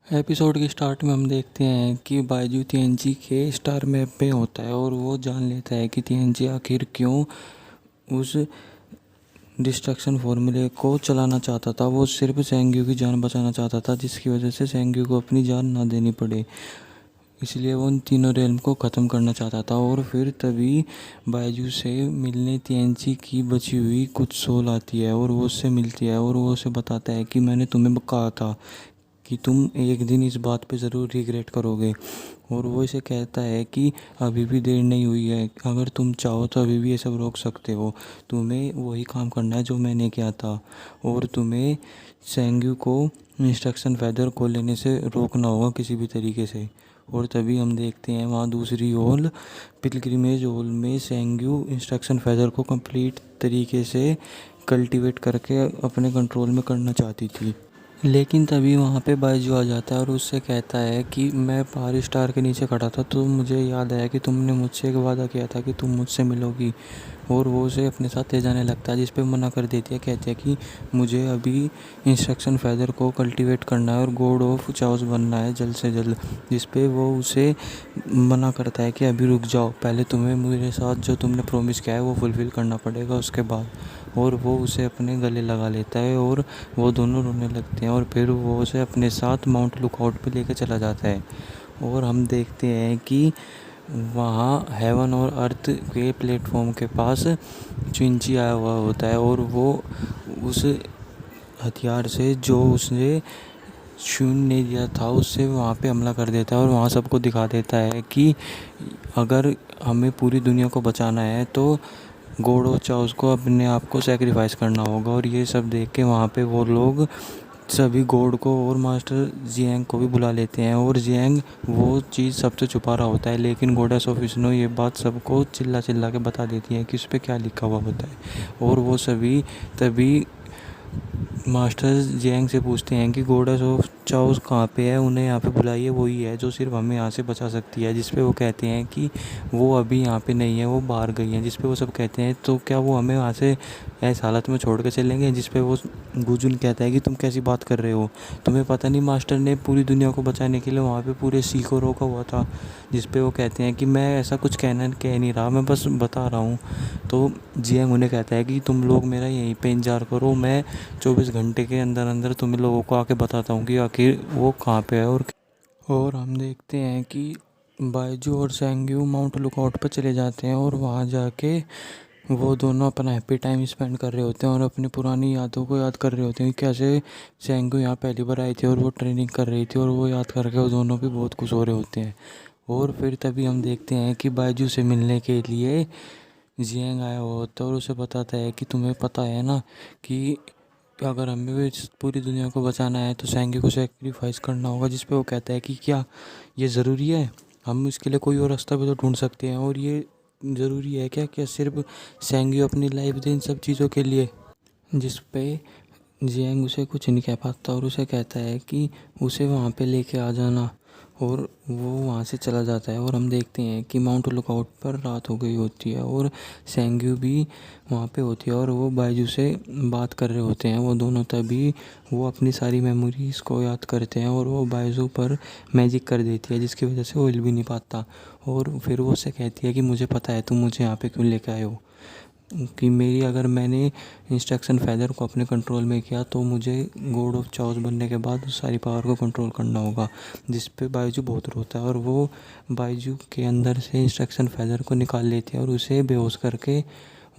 Episode के start में हम देखते हैं कि बायजू TNG के स्टार मैप पे होता है और वो जान लेता है कि TNG आखिर क्यों उस डिस्ट्रक्शन फॉर्मूले को चलाना चाहता था। वो सिर्फ सेंग्यू की जान बचाना चाहता था, जिसकी वजह से सेंग्यू को अपनी जान ना देनी पड़े। इसलिए वो उन तीनों रेल्म को ख़त्म करना चाहता था। और फिर तभी बायजू से मिलने TNG की बची हुई कुछ सोल आती है और वो उससे मिलती है और वो उसे बताता है कि मैंने तुम्हें कहा था कि तुम एक दिन इस बात पे ज़रूर रिग्रेट करोगे। और वो इसे कहता है कि अभी भी देर नहीं हुई है, अगर तुम चाहो तो अभी भी ये सब रोक सकते हो। तुम्हें वही काम करना है जो मैंने किया था और तुम्हें सेंग्यू को इंस्ट्रक्शन फैदर को लेने से रोकना होगा किसी भी तरीके से। और तभी हम देखते हैं वहाँ दूसरी ओर पिलग्रिमेज हॉल में सेंग्यू इंस्ट्रक्शन फैदर को कंप्लीट तरीके से कल्टीवेट करके अपने कंट्रोल में करना चाहती थी। लेकिन तभी वहाँ पे बायजू आ जाता है और उससे कहता है कि मैं पावर स्टार के नीचे खड़ा था तो मुझे याद आया कि तुमने मुझसे एक वादा किया था कि तुम मुझसे मिलोगी। और वो उसे अपने साथ ले जाने लगता है, जिस पे मना कर देती है। कहती है कि मुझे अभी इंस्ट्रक्शन फैदर को कल्टीवेट करना है और गॉड ऑफ चाओस बनना है जल्द से जल्द। जिस पे वो उसे मना करता है कि अभी रुक जाओ, पहले तुम्हें मेरे साथ जो तुमने प्रॉमिस किया है वो फुलफ़िल करना पड़ेगा उसके बाद। और वो उसे अपने गले लगा लेता है और वो दोनों रोने लगते हैं। और फिर वो उसे अपने साथ माउंट लुकआउट पे लेकर चला जाता है। और हम देखते हैं कि वहाँ हेवन और अर्थ के प्लेटफॉर्म के पास चिंची आया हुआ होता है और वो उस हथियार से जो उसने शून्य ने दिया था उससे वहाँ पे हमला कर देता है और वहाँ सबको दिखा देता है कि अगर हमें पूरी दुनिया को बचाना है तो गॉड ऑफ चाओस को अपने आप को सेक्रीफाइस करना होगा। और ये सब देख के वहाँ पे वो लोग सभी गॉड को और मास्टर जियांग को भी बुला लेते हैं। और जियांग वो चीज़ सबसे छुपा रहा होता है, लेकिन गॉडेस ऑफ स्नो ये बात सबको चिल्ला चिल्ला के बता देती है कि उस पर क्या लिखा हुआ होता है। और वो सभी तभी मास्टर जियांग से पूछते हैं कि गॉडेस ऑफ चाओस कहाँ पे है, उन्हें यहाँ पे बुलाइए, वही है जो सिर्फ हमें यहाँ से बचा सकती है। जिस पे वो कहते हैं कि वो अभी यहाँ पे नहीं है, वो बाहर गई हैं। जिस पे वो सब कहते हैं तो क्या वो हमें वहाँ से ऐसी हालत में छोड़ के चलेंगे। जिस पे वो गुजुन कहता है कि तुम कैसी बात कर रहे हो, तुम्हें पता नहीं मास्टर ने पूरी दुनिया को बचाने के लिए वहाँ पे पूरे सी को रोका हुआ था। जिस पे वो कहते हैं कि मैं ऐसा कुछ कह नहीं रहा, मैं बस बता रहा हूँ। तो जियांग उन्हें कहता है कि तुम लोग मेरा यहीं पे इंतज़ार करो, मैं 24 घंटे के अंदर अंदर तुम्हें लोगों को आके बताता हूँ कि आखिर वो कहाँ पे है। और हम देखते हैं कि बायजू और सेंग्यू माउंट लुकआउट पर चले जाते हैं और वहाँ जाके वो दोनों अपना हैप्पी टाइम स्पेंड कर रहे होते हैं और अपनी पुरानी यादों को याद कर रहे होते हैं कि कैसे सेंग्यू यहाँ पहली बार आई थी और वो ट्रेनिंग कर रही थी। और वो याद करके वो दोनों भी बहुत खुश हो रहे होते हैं। और फिर तभी हम देखते हैं कि बायजू से मिलने के लिए जियांग आया हुआ होता है और उसे बताता है कि तुम्हें पता है ना कि अगर हमें भी इस पूरी दुनिया को बचाना है तो सेंग्यू को सेक्रीफाइस करना होगा। जिस पे वो कहता है कि क्या ये ज़रूरी है, हम इसके लिए कोई और रास्ता भी तो ढूंढ सकते हैं। और ये ज़रूरी है क्या क्या सिर्फ सेंग्यू अपनी लाइफ दे इन सब चीज़ों के लिए। जिस पे जियांग उसे कुछ नहीं कह पाता और उसे कहता है कि उसे वहाँ पे लेके आ जाना। और वो वहाँ से चला जाता है और हम देखते हैं कि माउंट लुकआउट पर रात हो गई होती है और सेंग्यू भी वहाँ पे होती है और वो बायजू से बात कर रहे होते हैं वो दोनों। तभी वो अपनी सारी मेमोरीज़ को याद करते हैं और वो बायजू पर मैजिक कर देती है, जिसकी वजह से वो हिल भी नहीं पाता। और फिर वो उससे कहती है कि मुझे पता है तुम मुझे यहाँ पे क्यों लेके आए हो, कि मेरी अगर मैंने इंस्ट्रक्शन फैदर को अपने कंट्रोल में किया तो मुझे गॉड ऑफ चाओस बनने के बाद उस सारी पावर को कंट्रोल करना होगा। जिस पे बायजू बहुत रोता है और वो बायजू के अंदर से इंस्ट्रक्शन फैदर को निकाल लेती है और उसे बेहोश करके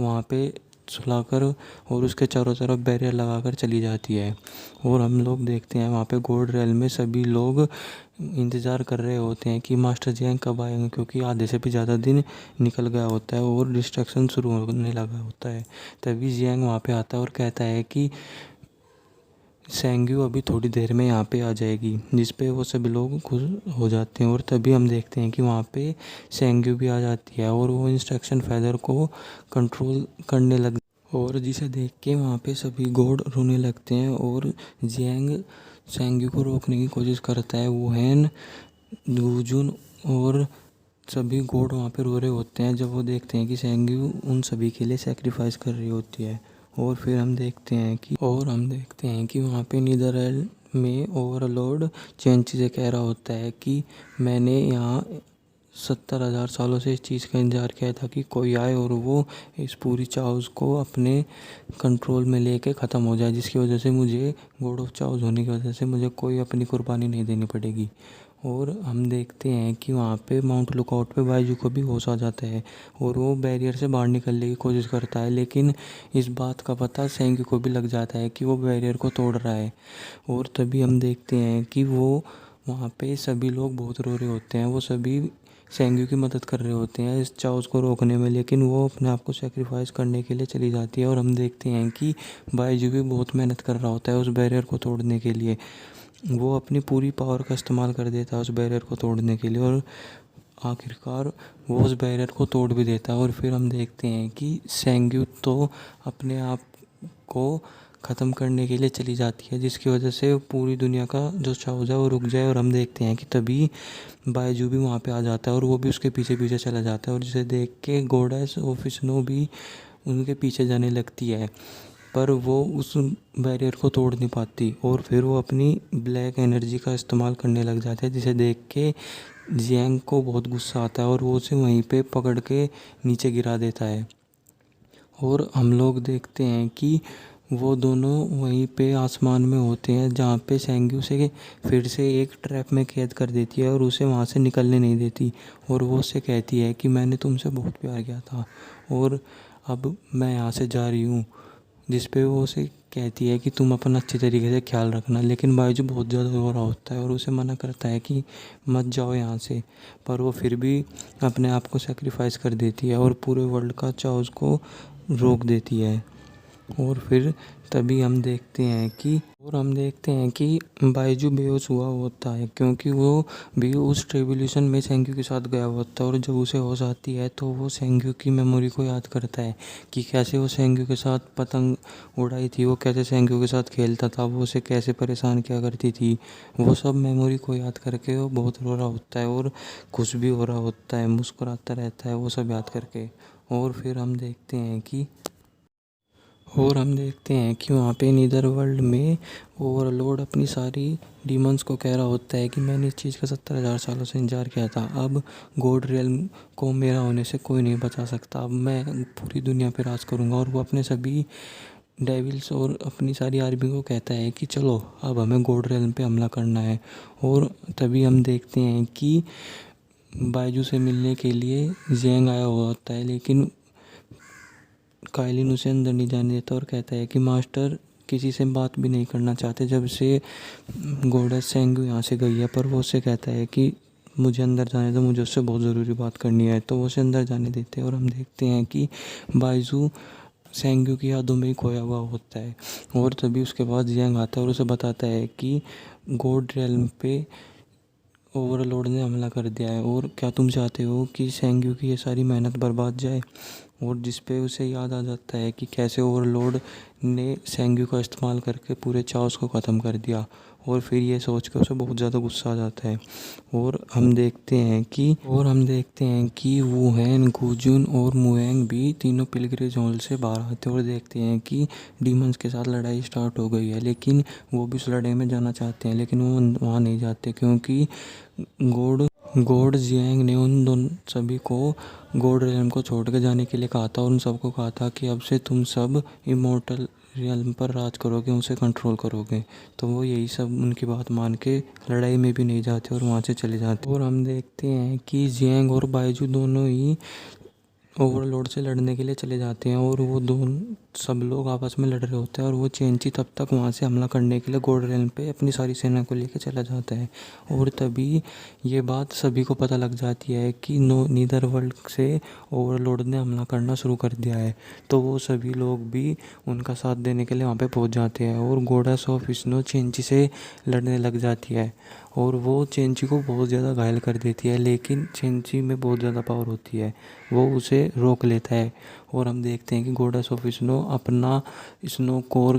वहाँ पे सुलाकर और उसके चारों तरफ बैरियर लगाकर चली जाती है। और हम लोग देखते हैं वहाँ पे गोल्ड रेल में सभी लोग इंतज़ार कर रहे होते हैं कि मास्टर जियांग कब आएंगे, क्योंकि आधे से भी ज़्यादा दिन निकल गया होता है और डिस्ट्रक्शन शुरू होने लगा होता है। तभी जियांग वहाँ पे आता है और कहता है कि सेंग्यू अभी थोड़ी देर में यहाँ पे आ जाएगी। जिस पे वो सभी लोग खुश हो जाते हैं। और तभी हम देखते हैं कि वहाँ पे सेंग्यू भी आ जाती है और वो इंस्ट्रक्शन फैदर को कंट्रोल करने लग और जिसे देख के वहाँ पे सभी गॉड रोने लगते हैं। और जियांग सेंग्यू को रोकने की कोशिश करता है। वुहेन, गुजुन और सभी गॉड वहाँ पे रो रहे होते हैं जब वो देखते हैं कि सेंग्यू उन सभी के लिए सेक्रीफाइस कर रही होती है। और हम देखते हैं कि वहाँ पे नीदरलैंड में ओवरलॉर्ड चेंची से कह रहा होता है कि मैंने यहाँ 70,000 सालों से इस चीज़ का इंतज़ार किया था कि कोई आए और वो इस पूरी चाउज़ को अपने कंट्रोल में लेके ख़त्म हो जाए, जिसकी वजह से मुझे गॉड ऑफ चाउज़ होने की वजह से मुझे कोई अपनी कुर्बानी नहीं देनी पड़ेगी। और हम देखते हैं कि वहाँ पे माउंट लुकआउट पे बाइजू को भी होश आ जाता है और वो बैरियर से बाहर निकलने की कोशिश करता है, लेकिन इस बात का पता सेंगी को भी लग जाता है कि वो बैरियर को तोड़ रहा है। और तभी हम देखते हैं कि वो वहाँ पे सभी लोग बहुत रो रहे होते हैं, वो सभी सेंग्यू की मदद कर रहे होते हैं इस चाउस को रोकने में, लेकिन वो अपने आप को सेक्रीफाइस करने के लिए चली जाती है। और हम देखते हैं कि बाइजू भी बहुत मेहनत कर रहा होता है उस बैरियर को तोड़ने के लिए, वो अपनी पूरी पावर का इस्तेमाल कर देता है उस बैरियर को तोड़ने के लिए और आखिरकार वो उस बैरियर को तोड़ भी देता है। और फिर हम देखते हैं कि सेंग्यू तो अपने आप को ख़त्म करने के लिए चली जाती है, जिसकी वजह से पूरी दुनिया का जो चाउज़ है वो रुक जाए। और हम देखते हैं कि तभी बायजू भी वहाँ पे आ जाता है और वो भी उसके पीछे पीछे चला जाता है और जिसे देख के गॉडेस ऑफ स्नो भी उनके पीछे जाने लगती है, पर वो उस बैरियर को तोड़ नहीं पाती और फिर वो अपनी ब्लैक एनर्जी का इस्तेमाल करने लग जाता है, जिसे देख के जियांग को बहुत गुस्सा आता है और वो उसे वहीं पे पकड़ के नीचे गिरा देता है। और हम लोग देखते हैं कि वो दोनों वहीं पे आसमान में होते हैं जहाँ पे सेंग्यू से फिर से एक ट्रैप में कैद कर देती है और उसे वहाँ से निकलने नहीं देती और वो उससे कहती है कि मैंने तुमसे बहुत प्यार किया था और अब मैं यहाँ से जा रही हूँ, जिस पे वो उसे कहती है कि तुम अपना अच्छी तरीके से ख्याल रखना। लेकिन बायजू बहुत ज़्यादा रो रहा होता है और उसे मना करता है कि मत जाओ यहाँ से, पर वो फिर भी अपने आप को सेक्रीफाइस कर देती है और पूरे वर्ल्ड का चाउज़ को रोक देती है। और फिर तभी हम देखते हैं कि बायजू बेहोश हुआ होता है, क्योंकि वो भी उस ट्रिब्यूलेशन में सेंग्यू के साथ गया होता है और जब उसे होश आती है तो वो सेंग्यू की मेमोरी को याद करता है कि कैसे वो सेंग्यू के साथ पतंग उड़ाई थी, वो कैसे सेंग्यू के साथ खेलता था, वो उसे कैसे परेशान किया करती थी। वो सब मेमोरी को याद करके वो बहुत रो रहा होता है और खुश भी हो रहा होता है, मुस्कुराता रहता है वो सब याद करके। और फिर हम देखते हैं कि वहाँ पे नीदर वर्ल्ड में ओवरलॉर्ड अपनी सारी डीमंस को कह रहा होता है कि मैंने इस चीज़ का 70,000 सालों से इंतजार किया था, अब गॉड रियल्म को मेरा होने से कोई नहीं बचा सकता, अब मैं पूरी दुनिया पे राज करूँगा। और वो अपने सभी डेविल्स और अपनी सारी आर्मी को कहता है कि चलो अब हमें गॉड रियल्म पे हमला करना है। और तभी हम देखते हैं कि बायजू से मिलने के लिए जेंग आया हुआ होता है, लेकिन काइलिन उसे अंदर नहीं जाने देता और कहता है कि मास्टर किसी से बात भी नहीं करना चाहते जब से गॉडेस सेंग्यू यहाँ से गई है, पर वो उससे कहता है कि मुझे अंदर जाने दो, मुझे उससे बहुत ज़रूरी बात करनी है, तो वो उसे अंदर जाने देते हैं। और हम देखते हैं कि बाइजू सेंग्यू की यादों में ही खोया हुआ होता है और तभी उसके बाद जियांग आता है और उसे बताता है कि गॉड रियल्म पे ओवरलॉर्ड ने हमला कर दिया है और क्या तुम चाहते हो कि सेंग्यू की ये सारी मेहनत बर्बाद जाए। और जिस पे उसे याद आ जाता है कि कैसे ओवरलॉर्ड ने सेंग्यू का इस्तेमाल करके पूरे चाओस को ख़त्म कर दिया और फिर ये सोच के उसे बहुत ज़्यादा गुस्सा आ जाता है। और हम देखते हैं कि वूहेन, गुजुन और मुएंग भी तीनों पिलग्रिज हॉल से बाहर आते हैं और देखते हैं कि डीमंस के साथ लड़ाई स्टार्ट हो गई है, लेकिन वो भी उस लड़ाई में जाना चाहते हैं, लेकिन वो वहाँ नहीं जाते क्योंकि गॉड गॉड जियांग ने उन दोनों सभी को गॉड रियल्म को छोड़ के जाने के लिए कहा था और उन सबको कहा था कि अब से तुम सब इमोर्टल रियल्म पर राज करोगे, उसे कंट्रोल करोगे। तो वो यही सब उनकी बात मान के लड़ाई में भी नहीं जाते और वहाँ से चले जाते। और हम देखते हैं कि जियांग और बायजू दोनों ही ओवरलॉर्ड से लड़ने के लिए चले जाते हैं और वो दोनों सब लोग आपस में लड़ रहे होते हैं और वो चेंची तब तक वहाँ से हमला करने के लिए गॉड रियल्म पे अपनी सारी सेना को लेकर चला जाता है। और तभी ये बात सभी को पता लग जाती है कि नीदर वर्ल्ड से ओवरलॉर्ड ने हमला करना शुरू कर दिया है, तो वो सभी लोग भी उनका साथ देने के लिए वहाँ पे पहुँच जाते हैं और गॉडेस ऑफ स्नो चेंची से लड़ने लग जाती है और वो चेंची को बहुत ज़्यादा घायल कर देती है, लेकिन चेंची में बहुत ज़्यादा पावर होती है, वो उसे रोक लेता है। और हम देखते हैं कि गॉडेस ऑफ स्नो अपना स्नो कोर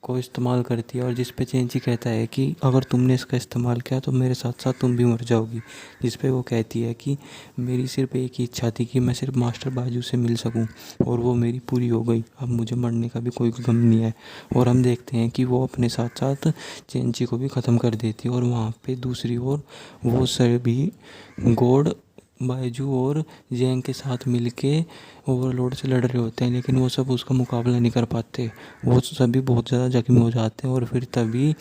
को इस्तेमाल करती है और जिस पे चेंची कहता है कि अगर तुमने इसका इस्तेमाल किया तो मेरे साथ साथ तुम भी मर जाओगी। जिस पे वो कहती है कि मेरी सिर्फ एक ही इच्छा थी कि मैं सिर्फ मास्टर बाजू से मिल सकूं और वो मेरी पूरी हो गई, अब मुझे मरने का भी कोई गम नहीं है। और हम देखते हैं कि वो अपने साथ साथ चेंची को भी ख़त्म कर देती है और वहाँ पे दूसरी ओर वो सभी गॉड बायजू और जैंग के साथ मिलके ओवरलॉर्ड से लड़ रहे होते हैं, लेकिन वो सब उसका मुकाबला नहीं कर पाते। वो सभी बहुत ज़्यादा जख्मी हो जाते हैं और फिर तभी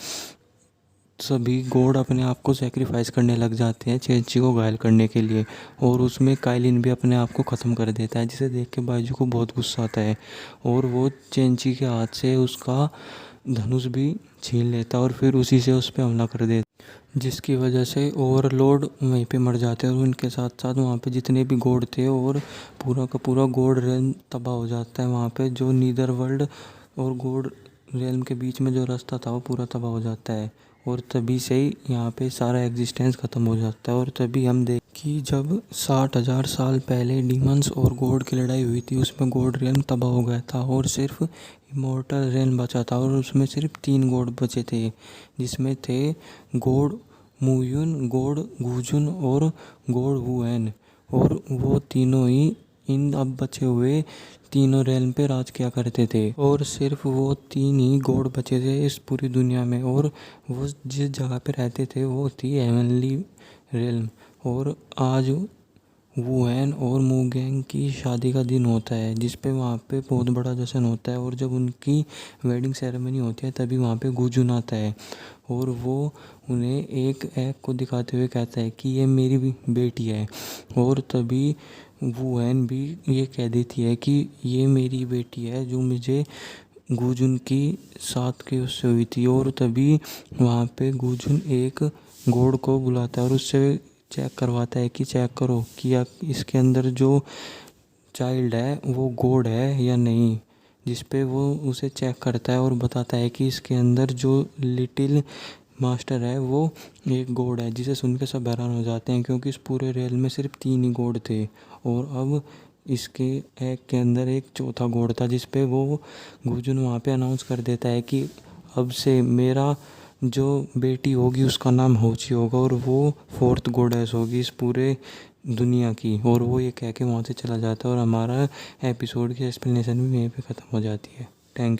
सभी गॉड अपने आप को सेक्रीफाइस करने लग जाते हैं चेंची को घायल करने के लिए। और उसमें काइलिन भी अपने आप को ख़त्म कर देता है, जिसे देख के बायजू को बहुत गुस्सा आता है और वो चेंची के हाथ से उसका धनुष भी छीन लेता है और फिर उसी से उस पर हमला कर देता है, जिसकी वजह से ओवरलॉर्ड वहीं पे मर जाते हैं और उनके साथ साथ वहाँ पे जितने भी गॉड थे और पूरा का पूरा गॉड रेल्म तबाह हो जाता है। वहाँ पे जो नीदर वर्ल्ड और गॉड रेल्म के बीच में जो रास्ता था वो पूरा तबाह हो जाता है और तभी से ही यहाँ पे सारा एग्जिस्टेंस ख़त्म हो जाता है। और तभी हम देख कि जब 60,000 साल पहले डीमंस और गॉड की लड़ाई हुई थी उसमें गॉड रेल्म तबाह हो गया था और सिर्फ इमॉर्टल रेल्म बचा था और उसमें सिर्फ 3 गॉड बचे थे, जिसमें थे गॉड मुयुन, गॉड गुजुन और गॉड वुएन। और वो तीनों ही इन अब बचे हुए तीनों रेल्म पे राज किया करते थे और सिर्फ वो 3 ही गॉड बचे थे इस पूरी दुनिया में। और वो जिस जगह पे रहते थे वो थी हेवनली रेल्म। और आज वुएन और मुगेंग की शादी का दिन होता है, जिस पे वहाँ पे बहुत बड़ा जश्न होता है और जब उनकी वेडिंग सेरेमनी होती है तभी वहाँ पे गुजुन आता है और वो उन्हें एक एग को दिखाते हुए कहता है कि ये मेरी बेटी है। और तभी वुएन भी ये कह देती है कि ये मेरी बेटी है जो मुझे गुजुन की साथ के उससे हुई थी। और तभी वहाँ पे गुजुन एक गॉड को बुलाता है और उससे चेक करवाता है कि चेक करो कि इसके अंदर जो चाइल्ड है वो गॉड है या नहीं, जिस पे वो उसे चेक करता है और बताता है कि इसके अंदर जो लिटिल मास्टर है वो एक गॉड है। जिसे सुन के सब हैरान हो जाते हैं क्योंकि इस पूरे रेल में सिर्फ 3 ही गॉड थे और अब इसके एग के अंदर एक चौथा गॉड था, जिस पे वो गुजुन वहाँ पे अनाउंस कर देता है कि अब से मेरा जो बेटी होगी उसका नाम होची होगा और वो 4th गॉडेस होगी इस पूरे दुनिया की। और वो ये कह के वहाँ से चला जाता है और हमारा एपिसोड की एक्सप्लेनेशन भी यहीं पे ख़त्म हो जाती है। Thank you.